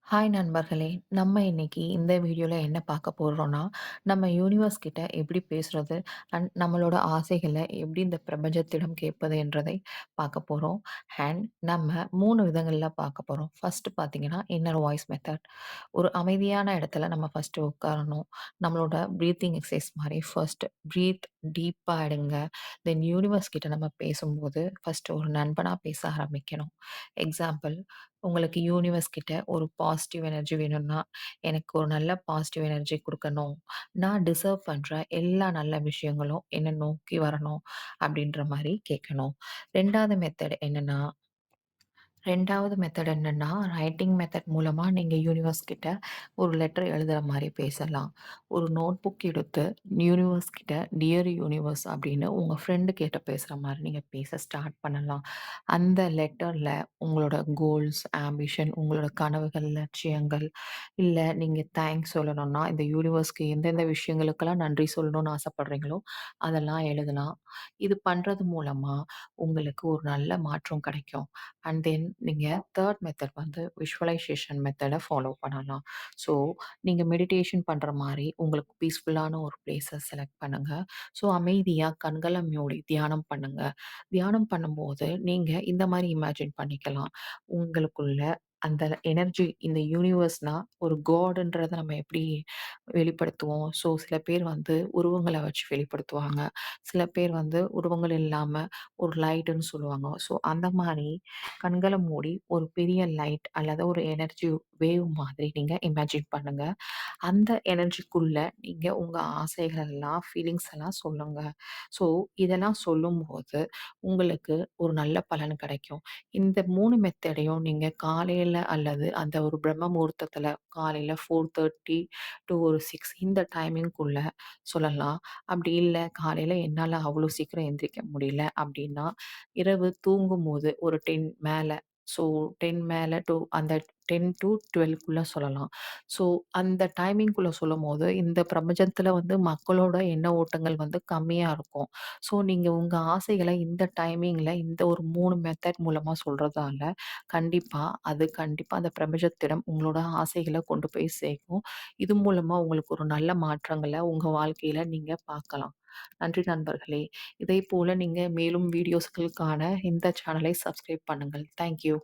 Hi நண்பர்களே! நம்ம இன்னைக்கு இந்த வீடியோல என்ன பார்க்க போறோம்னா, நம்ம யூனிவர்ஸ் கிட்ட எப்படி பேசுறது? அண்ட் நம்மளோட ஆசைகள எப்படி இந்த பிரபஞ்சத்திடம் கேட்பது என்றதை பார்க்க போறோம். அண்ட் நம்ம 3 விதங்கள்ல பார்க்க போறோம். ஃபர்ஸ்ட் பார்த்தீங்கன்னா, இன்னர் வாய்ஸ் மெத்தட். ஒரு அமைதியான இடத்துல நம்ம ஃபர்ஸ்ட்டு உட்காரணும். நம்மளோட பிரீத்திங் எக்சர்சைஸ் மாரி ஃபர்ஸ்ட் பிரீத் டீப்பா எடுங்க. தென் யூனிவர்ஸ் கிட்ட நம்ம பேசும்போது, ஃபர்ஸ்ட்டு ஒரு நண்பனா பேச ஆரம்பிக்கணும். எக்ஸாம்பிள் உங்களுக்கு யூனிவர்ஸ் கிட்ட ஒரு பாசிட்டிவ் எனர்ஜி வேணும்னா, எனக்கு ஒரு நல்ல பாசிட்டிவ் எனர்ஜி குடுக்கணும். நான் டிசர்வ் பண்ற எல்லா நல்ல விஷயங்களும் என்ன நோக்கி வரணும். அப்படின்ற மாரி கேட்கணும். 2வது மெத்தட் என்னன்னா 2வது மெத்தட் என்னன்னா, ரைட்டிங் மெத்தட் மூலமா நீங்க யூனிவர்ஸ் கிட்ட ஒரு லெட்டர் எழுதுற மாரி பேசலாம். ஒரு நோட் புக் எடுத்து யூனிவர்ஸ் கிட்ட டியர் யூனிவர்ஸ் அப்படின்னு உங்க ஃப்ரெண்டு கிட்ட பேசுற மாரி நீங்க பேச ஸ்டார்ட் பண்ணலாம். அந்த லெட்டர்ல உங்களோட கோல்ஸ், ஆம்பிஷன், உங்களோட கனவுகள், லட்சியங்கள், இல்ல நீங்க தேங்க்ஸ் சொல்லணும்னா, இந்த யூனிவர்ஸ்க்கு எந்தெந்த விஷயங்களுக்கெல்லாம் நன்றி சொல்லணும்னு ஆசைப்படுறீங்களோ, அதெல்லாம் எழுதலாம். இது பண்றது மூலமா உங்களுக்கு ஒரு நல்ல மாற்றம் கிடைக்கும். அண்ட் தென் நீங்க 3 மெத்தட் வந்து விஷுவலைசேஷன் மெத்தட ஃபாலோ பண்ணலாம். ஸோ, நீங்க மெடிடேஷன் பண்ற மாரி உங்களுக்கு பீஸ்ஃபுல்லான ஒரு பிளேஸ செலக்ட் பண்ணுங்க. ஸோ, அமைதியா கண்கள மூடி தியானம் பண்ணுங்க. தியானம் பண்ணும்போது நீங்க இந்த மாரி இமேஜின் பண்ணிக்கலாம். உங்களுக்குள்ள அந்த எனர்ஜி இந்த யூனிவர்ஸ்னா ஒரு காட்ன்றத நம்ம எப்படி வெளிப்படுத்துவோம். ஸோ, சில பேர் வந்து உருவங்கள வச்சு வெளிப்படுத்துவாங்க. சில பேர் வந்து உருவங்கள் இல்லாம ஒரு லைட்டுன்னு சொல்லுவாங்க. ஸோ, அந்த மாரி கண்கள மூடி ஒரு பெரிய லைட் அல்லது ஒரு எனர்ஜி வேவ் மாதிரி நீங்க இமேஜின் பண்ணுங்க. அந்த எனர்ஜிக்குள்ள நீங்க உங்க ஆசைகள் எல்லாம், ஃபீலிங்ஸ் எல்லாம் சொல்லுங்க. ஸோ, இதெல்லாம் சொல்லும்போது உங்களுக்கு ஒரு நல்ல பலன் கிடைக்கும். இந்த 3 மெத்தடையும் நீங்க காலையில அல்லது அந்த ஒரு பிரம்ம முகூர்த்தத்தில காலையில 4:30 டூ ஒரு 6 இந்த டைமிங்குள்ள சொல்லலாம். அப்படி இல்ல காலையில என்னால அவ்வளோ சீக்கிரம் எந்திரிக்க முடியல அப்படின்னா, இரவு தூங்கும்போது ஒரு 10 மேல ஸோ 10 மேல டூ அந்த 10 டூ 12க்குள்ள சொல்லலாம். ஸோ அந்த டைமிங்குள்ள சொல்லும்போது, இந்த பிரபஞ்சத்தில வந்து மக்களோட எண்ண ஓட்டங்கள் வந்து கம்மியா இருக்கும். ஸோ நீங்க உங்க ஆசைகள இந்த டைமிங்ல இந்த ஒரு 3 மெத்தட் மூலமா சொல்றதால, கண்டிப்பா அந்த பிரபஞ்சத்திடம் உங்களோட ஆசைகள கொண்டு போய் சேர்க்கும். இது மூலமா உங்களுக்கு ஒரு நல்ல மாற்றங்கள உங்க வாழ்க்கையில நீங்க பார்க்கலாம். நன்றி நண்பர்களே! இதைப்போல நீங்க மேலும் வீடியோஸ்களுக்கான இந்த சேனலை சப்ஸ்கிரைப் பண்ணுங்கள். Thank you.